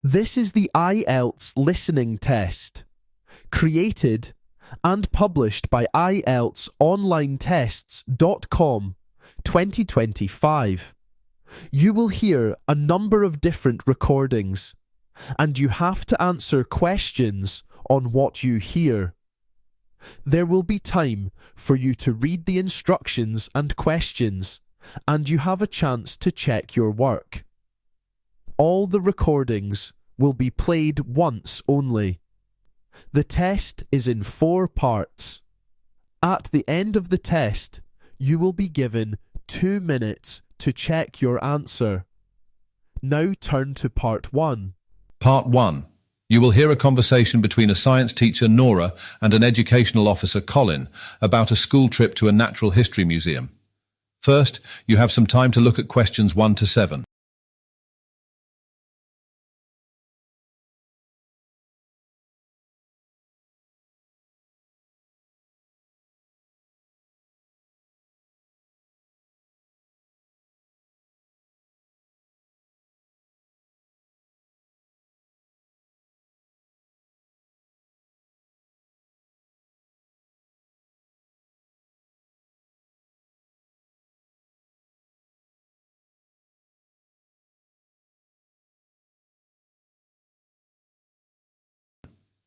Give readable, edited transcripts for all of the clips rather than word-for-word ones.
This is the IELTS listening test, created and published by IELTSonlinetests.com 2025. You will hear a number of different recordings, and you have to answer questions on what you hear. There will be time for you to read the instructions and questions, and you have a chance to check your work. All the recordings will be played once only. The test is in 4 parts. At the end of the test, you will be given 2 minutes to check your answer. Now turn to part 1. Part 1. You will hear a conversation between a science teacher, Nora, and an educational officer, Colin, about a school trip to a natural history museum. First, you have some time to look at questions 1 to 7.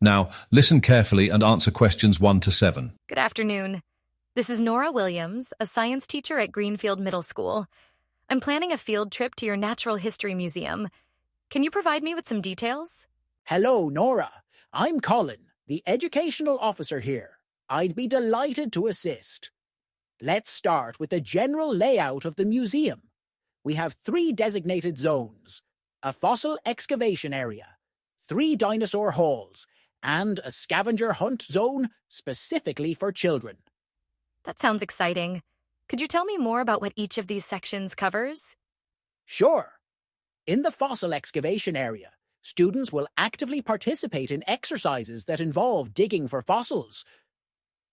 Now, listen carefully and answer questions 1 to 7. Good afternoon. This is Nora Williams, a science teacher at Greenfield Middle School. I'm planning a field trip to your Natural History Museum. Can you provide me with some details? Hello, Nora. I'm Colin, the educational officer here. I'd be delighted to assist. Let's start with the general layout of the museum. We have 3 designated zones: a fossil excavation area, 3 dinosaur halls, and a scavenger hunt zone specifically for children. That sounds exciting. Could you tell me more about what each of these sections covers? Sure. In the fossil excavation area, students will actively participate in exercises that involve digging for fossils.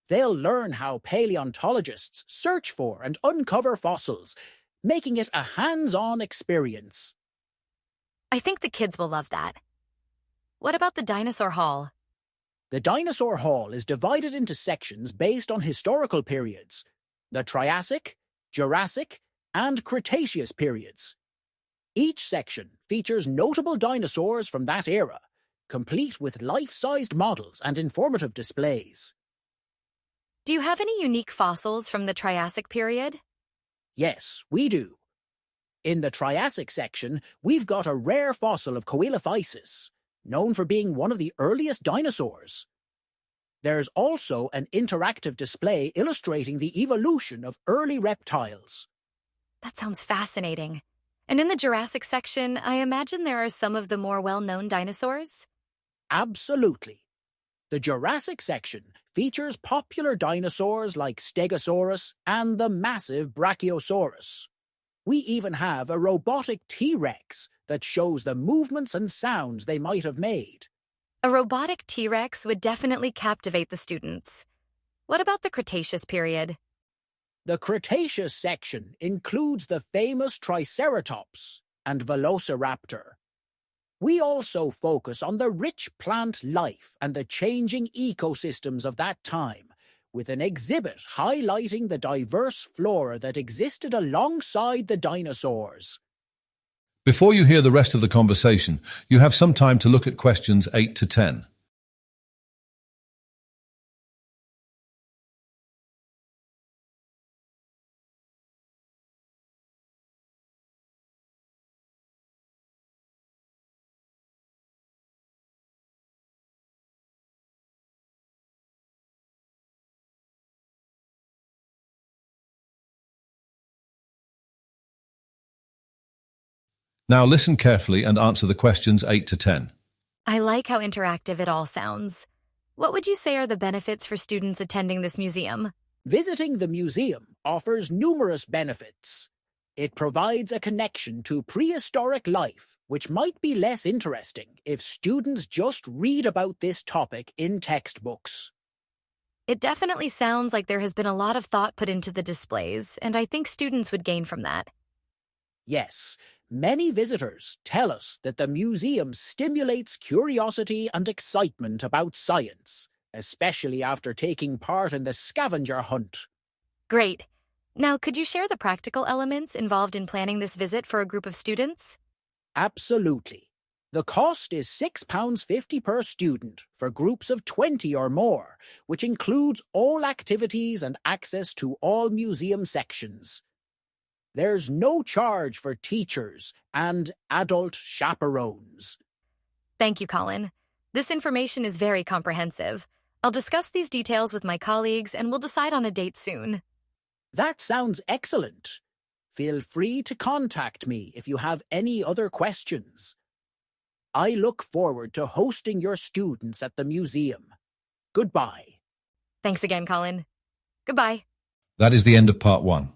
They'll learn how paleontologists search for and uncover fossils, making it a hands-on experience. I think the kids will love that. What about the dinosaur hall? The dinosaur hall is divided into sections based on historical periods: the Triassic, Jurassic, and Cretaceous periods. Each section features notable dinosaurs from that era, complete with life-sized models and informative displays. Do you have any unique fossils from the Triassic period? Yes, we do. In the Triassic section, we've got a rare fossil of Coelophysis, known for being one of the earliest dinosaurs. There's also an interactive display illustrating the evolution of early reptiles. That sounds fascinating. And in the Jurassic section, I imagine there are some of the more well-known dinosaurs? Absolutely. The Jurassic section features popular dinosaurs like Stegosaurus and the massive Brachiosaurus. We even have a robotic T-Rex that shows the movements and sounds they might have made. A robotic T-Rex would definitely captivate the students. What about the Cretaceous period? The Cretaceous section includes the famous Triceratops and Velociraptor. We also focus on the rich plant life and the changing ecosystems of that time, with an exhibit highlighting the diverse flora that existed alongside the dinosaurs. Before you hear the rest of the conversation, you have some time to look at questions 8 to 10. Now listen carefully and answer the questions 8 to 10. I like how interactive it all sounds. What would you say are the benefits for students attending this museum? Visiting the museum offers numerous benefits. It provides a connection to prehistoric life, which might be less interesting if students just read about this topic in textbooks. It definitely sounds like there has been a lot of thought put into the displays, and I think students would gain from that. Yes, Many visitors tell us that the museum stimulates curiosity and excitement about science, especially after taking part in the scavenger hunt. Great. Now, could you share the practical elements involved in planning this visit for a group of students? Absolutely. The cost is £6.50 per student for groups of 20 or more, which includes all activities and access to all museum sections. There's no charge for teachers and adult chaperones. Thank you, Colin. This information is very comprehensive. I'll discuss these details with my colleagues and we'll decide on a date soon. That sounds excellent. Feel free to contact me if you have any other questions. I look forward to hosting your students at the museum. Goodbye. Thanks again, Colin. Goodbye. That is the end of part 1.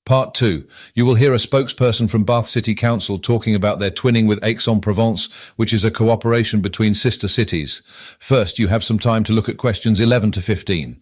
Part 2. You will hear a spokesperson from Bath City Council talking about their twinning with Aix-en-Provence, which is a cooperation between sister cities. First, you have some time to look at questions 11 to 15.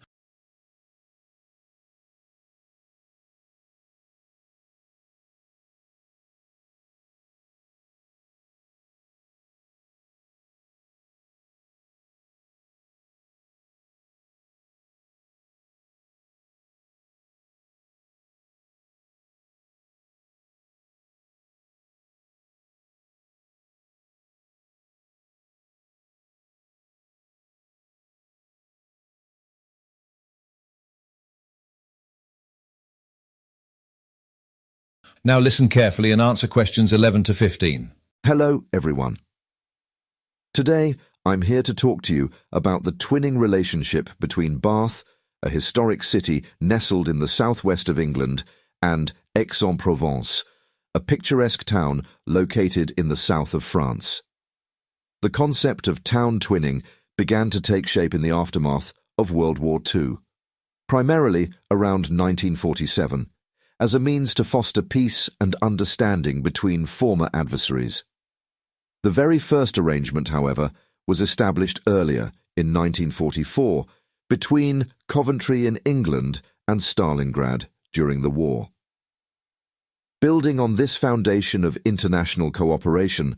Now listen carefully and answer questions 11 to 15. Hello, everyone. Today, I'm here to talk to you about the twinning relationship between Bath, a historic city nestled in the southwest of England, and Aix-en-Provence, a picturesque town located in the south of France. The concept of town twinning began to take shape in the aftermath of World War II, primarily around 1947, as a means to foster peace and understanding between former adversaries. The very first arrangement, however, was established earlier, in 1944, between Coventry in England and Stalingrad during the war. Building on this foundation of international cooperation,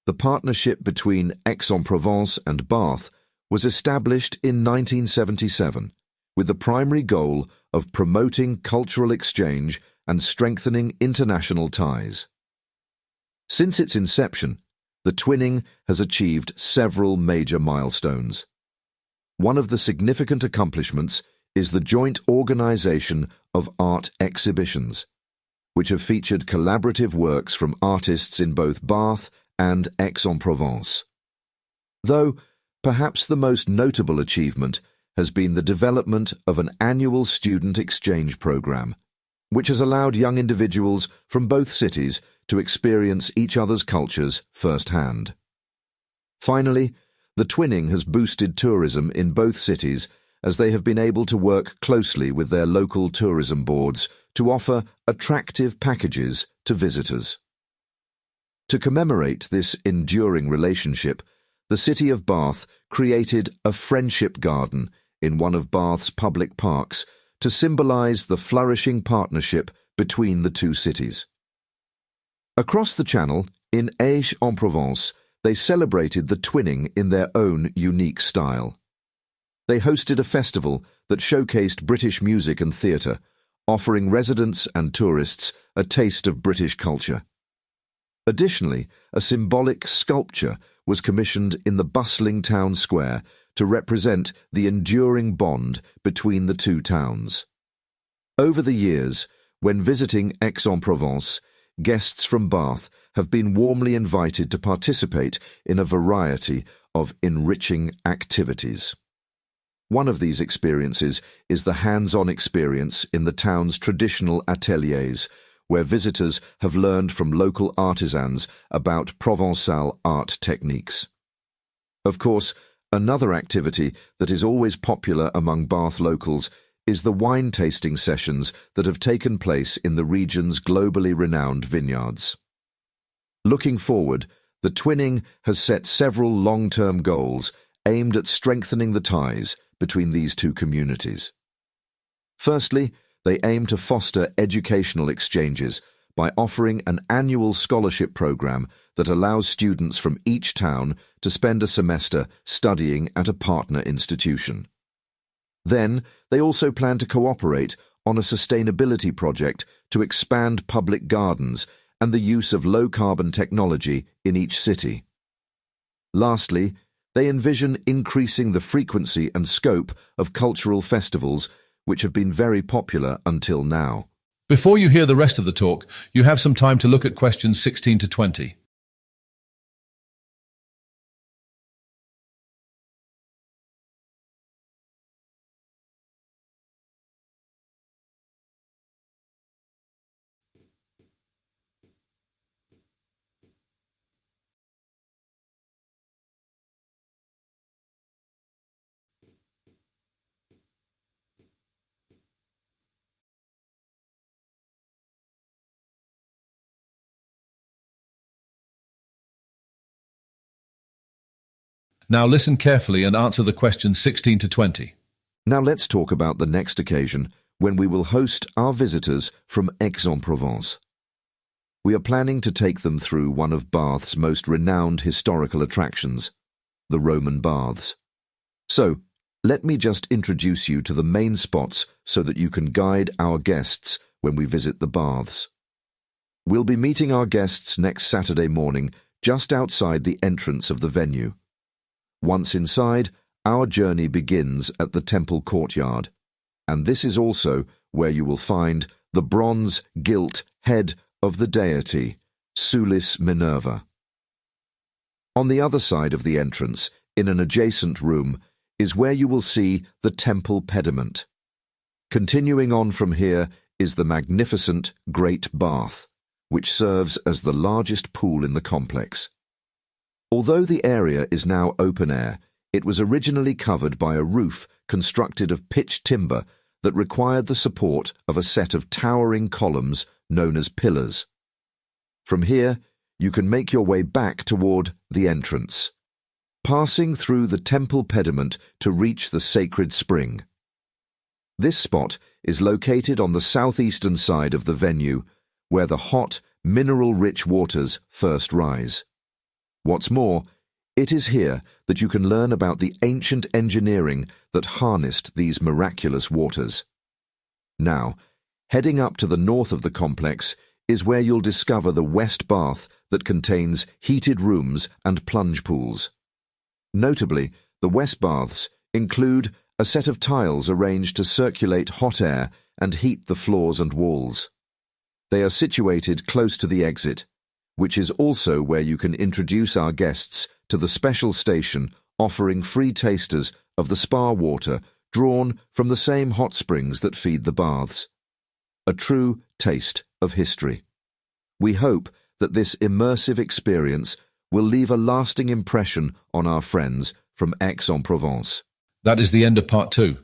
the partnership between Aix-en-Provence and Bath was established in 1977, with the primary goal of promoting cultural exchange and strengthening international ties. Since its inception, the twinning has achieved several major milestones. One of the significant accomplishments is the joint organization of art exhibitions, which have featured collaborative works from artists in both Bath and Aix-en-Provence. Though, perhaps the most notable achievement has been the development of an annual student exchange program, which has allowed young individuals from both cities to experience each other's cultures firsthand. Finally, the twinning has boosted tourism in both cities as they have been able to work closely with their local tourism boards to offer attractive packages to visitors. To commemorate this enduring relationship, the city of Bath created a friendship garden in one of Bath's public parks to symbolize the flourishing partnership between the two cities. Across the Channel, in Aix-en-Provence, they celebrated the twinning in their own unique style. They hosted a festival that showcased British music and theatre, offering residents and tourists a taste of British culture. Additionally, a symbolic sculpture was commissioned in the bustling town square to represent the enduring bond between the two towns. Over the years, when visiting Aix-en-Provence, guests from Bath have been warmly invited to participate in a variety of enriching activities. One of these experiences is the hands-on experience in the town's traditional ateliers, where visitors have learned from local artisans about Provençal art techniques. Of course, another activity that is always popular among Bath locals is the wine tasting sessions that have taken place in the region's globally renowned vineyards. Looking forward, the twinning has set several long-term goals aimed at strengthening the ties between these two communities. Firstly, they aim to foster educational exchanges by offering an annual scholarship program that allows students from each town to spend a semester studying at a partner institution. Then, they also plan to cooperate on a sustainability project to expand public gardens and the use of low-carbon technology in each city. Lastly, they envision increasing the frequency and scope of cultural festivals which have been very popular until now. Before you hear the rest of the talk, you have some time to look at questions 16 to 20. Now listen carefully and answer the questions 16 to 20. Now let's talk about the next occasion when we will host our visitors from Aix-en-Provence. We are planning to take them through one of Bath's most renowned historical attractions, the Roman Baths. So, let me just introduce you to the main spots so that you can guide our guests when we visit the baths. We'll be meeting our guests next Saturday morning just outside the entrance of the venue. Once inside, our journey begins at the temple courtyard, and this is also where you will find the bronze gilt head of the deity, Sulis Minerva. On the other side of the entrance, in an adjacent room, is where you will see the temple pediment. Continuing on from here is the magnificent Great Bath, which serves as the largest pool in the complex. Although the area is now open air, it was originally covered by a roof constructed of pitched timber that required the support of a set of towering columns known as pillars. From here, you can make your way back toward the entrance, passing through the temple pediment to reach the sacred spring. This spot is located on the southeastern side of the venue, where the hot, mineral-rich waters first rise. What's more, it is here that you can learn about the ancient engineering that harnessed these miraculous waters. Now, heading up to the north of the complex is where you'll discover the West Bath that contains heated rooms and plunge pools. Notably, the West Baths include a set of tiles arranged to circulate hot air and heat the floors and walls. They are situated close to the exit, which is also where you can introduce our guests to the special station offering free tasters of the spa water drawn from the same hot springs that feed the baths. A true taste of history. We hope that this immersive experience will leave a lasting impression on our friends from Aix-en-Provence. That is the end of part 2.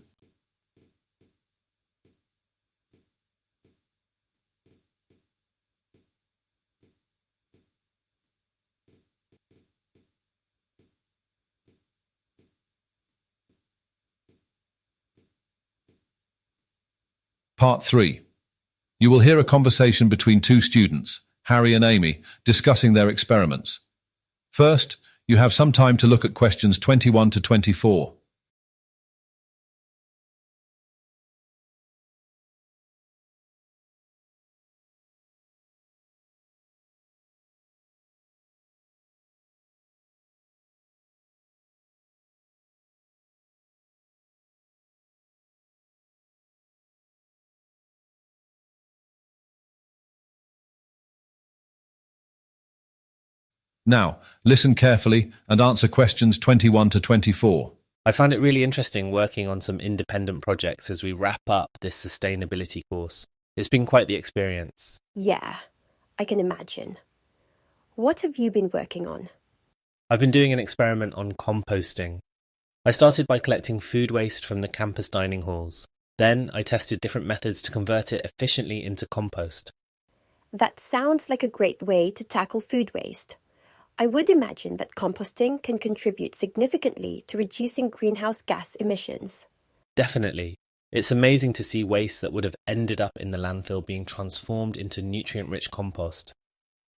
Part 3. You will hear a conversation between two students, Harry and Amy, discussing their experiments. First, you have some time to look at questions 21 to 24. Now, listen carefully and answer questions 21 to 24. I found it really interesting working on some independent projects as we wrap up this sustainability course. It's been quite the experience. Yeah, I can imagine. What have you been working on? I've been doing an experiment on composting. I started by collecting food waste from the campus dining halls. Then I tested different methods to convert it efficiently into compost. That sounds like a great way to tackle food waste. I would imagine that composting can contribute significantly to reducing greenhouse gas emissions. Definitely. It's amazing to see waste that would have ended up in the landfill being transformed into nutrient-rich compost.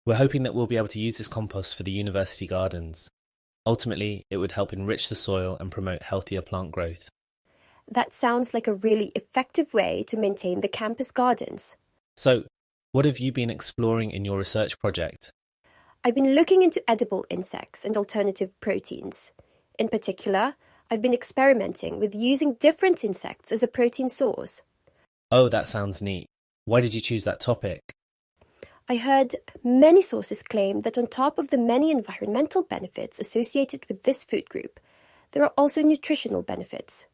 We're hoping that we'll be able to use this compost for the university gardens. Ultimately, it would help enrich the soil and promote healthier plant growth. That sounds like a really effective way to maintain the campus gardens. So, what have you been exploring in your research project? I've been looking into edible insects and alternative proteins. In particular, I've been experimenting with using different insects as a protein source. Oh, that sounds neat. Why did you choose that topic? I heard many sources claim that on top of the many environmental benefits associated with this food group, there are also nutritional benefits.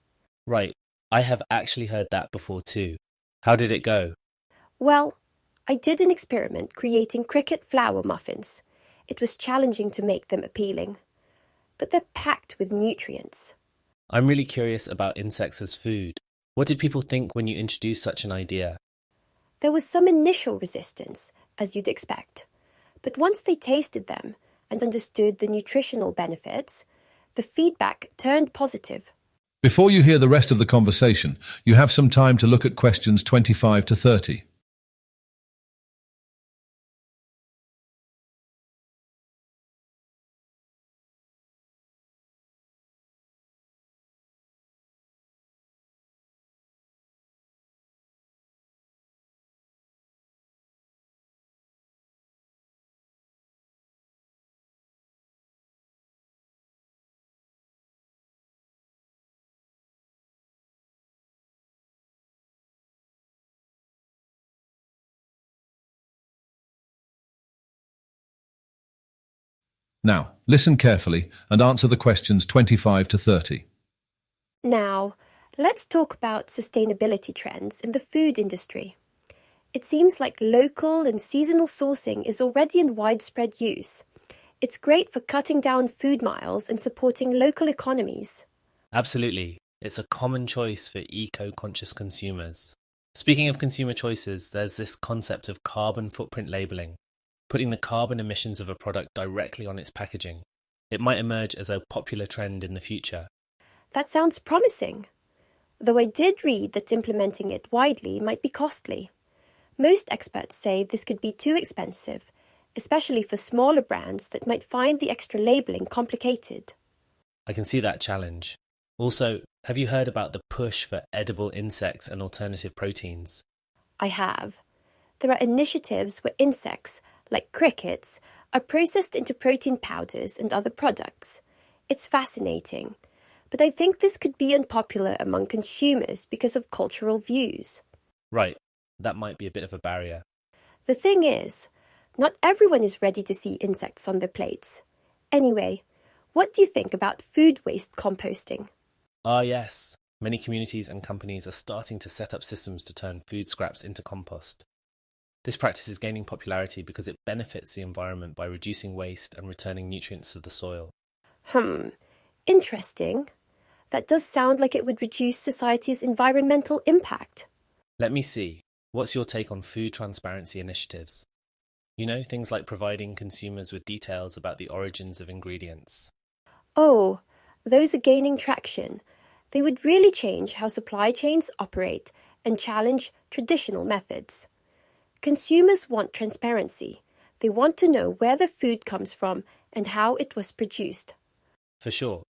Right, I have actually heard that before too. How did it go? Well, I did an experiment creating cricket flour muffins. It was challenging to make them appealing, but they're packed with nutrients. I'm really curious about insects as food. What did people think when you introduced such an idea? There was some initial resistance, as you'd expect, but once they tasted them and understood the nutritional benefits, the feedback turned positive. Before you hear the rest of the conversation, you have some time to look at questions 25 to 30. Now, listen carefully and answer the questions 25 to 30. Now, let's talk about sustainability trends in the food industry. It seems like local and seasonal sourcing is already in widespread use. It's great for cutting down food miles and supporting local economies. Absolutely. It's a common choice for eco-conscious consumers. Speaking of consumer choices, there's this concept of carbon footprint labeling, putting the carbon emissions of a product directly on its packaging. It might emerge as a popular trend in the future. That sounds promising, though I did read that implementing it widely might be costly. Most experts say this could be too expensive, especially for smaller brands that might find the extra labeling complicated. I can see that challenge. Also, have you heard about the push for edible insects and alternative proteins? I have. There are initiatives where insects, like crickets, are processed into protein powders and other products. It's fascinating, but I think this could be unpopular among consumers because of cultural views. Right, that might be a bit of a barrier. The thing is, not everyone is ready to see insects on their plates. Anyway, what do you think about food waste composting? Yes. Many communities and companies are starting to set up systems to turn food scraps into compost. This practice is gaining popularity because it benefits the environment by reducing waste and returning nutrients to the soil. Interesting. That does sound like it would reduce society's environmental impact. Let me see. What's your take on food transparency initiatives? You know, things like providing consumers with details about the origins of ingredients. Oh, those are gaining traction. They would really change how supply chains operate and challenge traditional methods. Consumers want transparency. They want to know where the food comes from and how it was produced. For sure.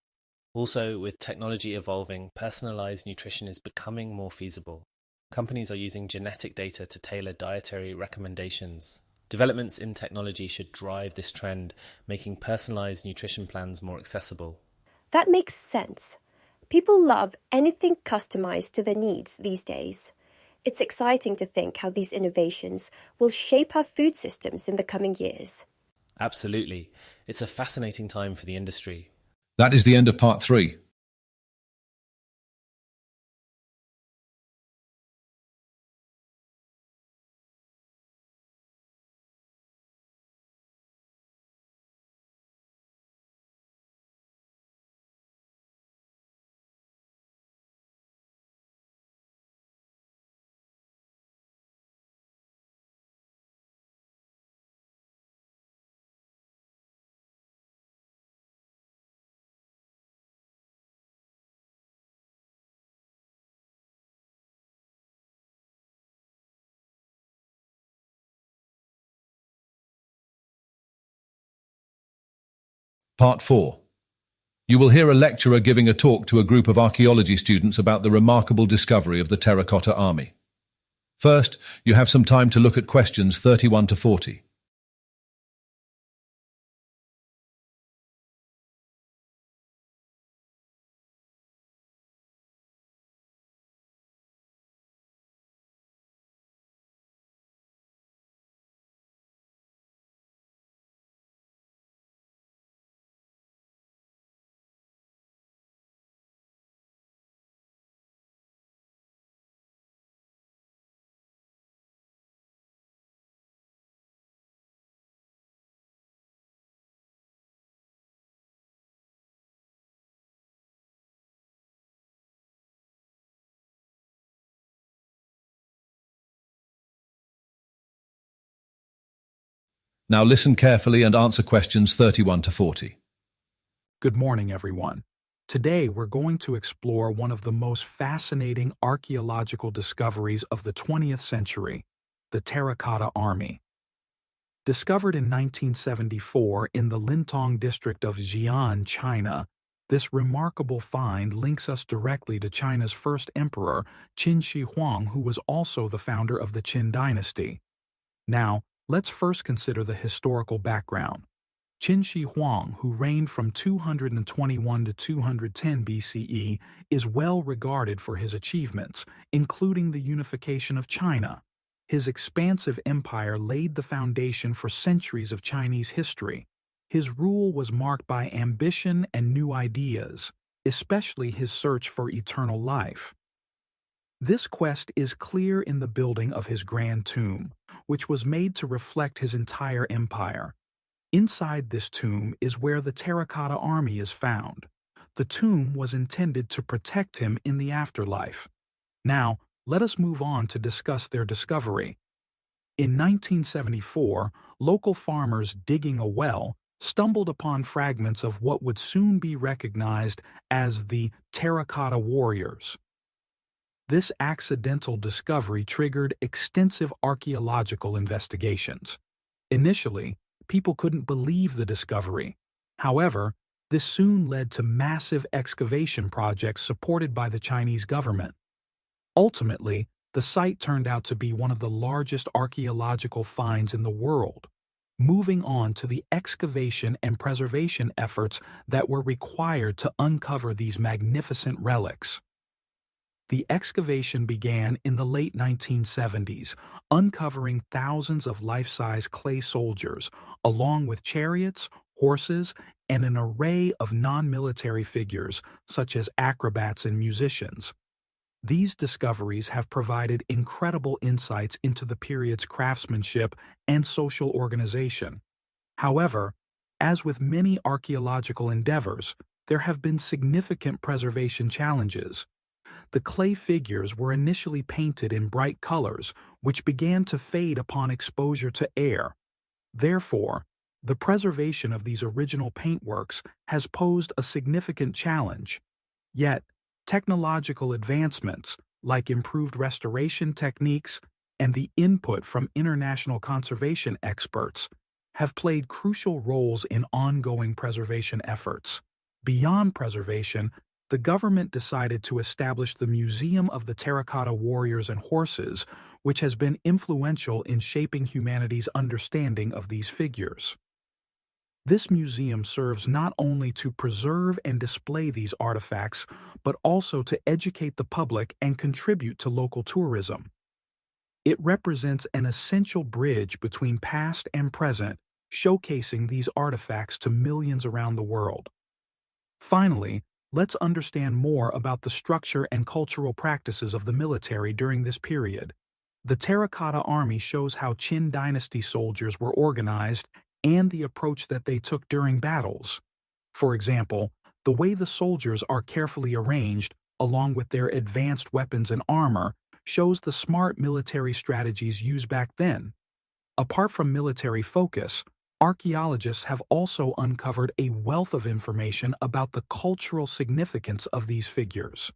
Also, with technology evolving, personalized nutrition is becoming more feasible. Companies are using genetic data to tailor dietary recommendations. Developments in technology should drive this trend, making personalized nutrition plans more accessible. That makes sense. People love anything customized to their needs these days. It's exciting to think how these innovations will shape our food systems in the coming years. Absolutely. It's a fascinating time for the industry. That is the end of part 3. Part 4. You will hear a lecturer giving a talk to a group of archaeology students about the remarkable discovery of the Terracotta Army. First, you have some time to look at questions 31 to 40. Now listen carefully and answer questions 31 to 40. Good morning, everyone. Today, we're going to explore one of the most fascinating archaeological discoveries of the 20th century, the Terracotta Army. Discovered in 1974 in the Lintong district of Xi'an, China, this remarkable find links us directly to China's first emperor, Qin Shi Huang, who was also the founder of the Qin dynasty. Now, let's first consider the historical background. Qin Shi Huang, who reigned from 221 to 210 BCE, is well regarded for his achievements, including the unification of China. His expansive empire laid the foundation for centuries of Chinese history. His rule was marked by ambition and new ideas, especially his search for eternal life. This quest is clear in the building of his grand tomb, which was made to reflect his entire empire. Inside this tomb is where the Terracotta Army is found. The tomb was intended to protect him in the afterlife. Now, let us move on to discuss their discovery. In 1974, local farmers digging a well stumbled upon fragments of what would soon be recognized as the Terracotta Warriors. This accidental discovery triggered extensive archaeological investigations. Initially, people couldn't believe the discovery. However, this soon led to massive excavation projects supported by the Chinese government. Ultimately, the site turned out to be one of the largest archaeological finds in the world. Moving on to the excavation and preservation efforts that were required to uncover these magnificent relics. The excavation began in the late 1970s, uncovering thousands of life-size clay soldiers, along with chariots, horses, and an array of non-military figures, such as acrobats and musicians. These discoveries have provided incredible insights into the period's craftsmanship and social organization. However, as with many archaeological endeavors, there have been significant preservation challenges. The clay figures were initially painted in bright colors, which began to fade upon exposure to air. Therefore, the preservation of these original paintworks has posed a significant challenge. Yet, technological advancements, like improved restoration techniques and the input from international conservation experts, have played crucial roles in ongoing preservation efforts. Beyond preservation, the government decided to establish the Museum of the Terracotta Warriors and Horses, which has been influential in shaping humanity's understanding of these figures. This museum serves not only to preserve and display these artifacts, but also to educate the public and contribute to local tourism. It represents an essential bridge between past and present, showcasing these artifacts to millions around the world. Finally, let's understand more about the structure and cultural practices of the military during this period. The Terracotta Army shows how Qin dynasty soldiers were organized and the approach that they took during battles. For example, the way the soldiers are carefully arranged, along with their advanced weapons and armor, shows the smart military strategies used back then. Apart from military focus, archaeologists have also uncovered a wealth of information about the cultural significance of these figures.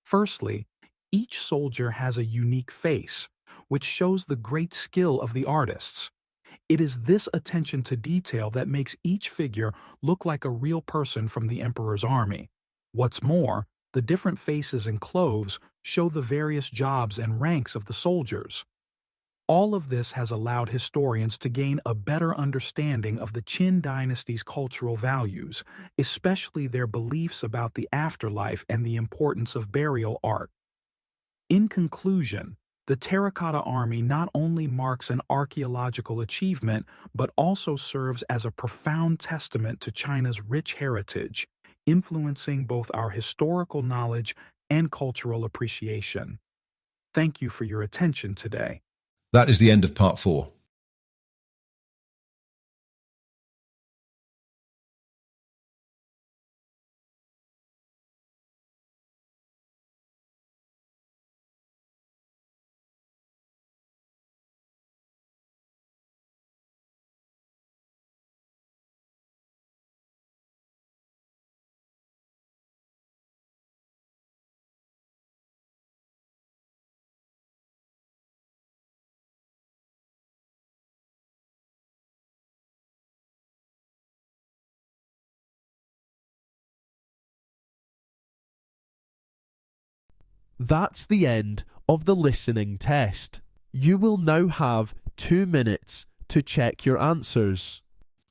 Firstly, each soldier has a unique face, which shows the great skill of the artists. It is this attention to detail that makes each figure look like a real person from the emperor's army. What's more, the different faces and clothes show the various jobs and ranks of the soldiers. All of this has allowed historians to gain a better understanding of the Qin dynasty's cultural values, especially their beliefs about the afterlife and the importance of burial art. In conclusion, the Terracotta Army not only marks an archaeological achievement, but also serves as a profound testament to China's rich heritage, influencing both our historical knowledge and cultural appreciation. Thank you for your attention today. That is the end of part 4. That's the end of the listening test. You will now have 2 minutes to check your answers.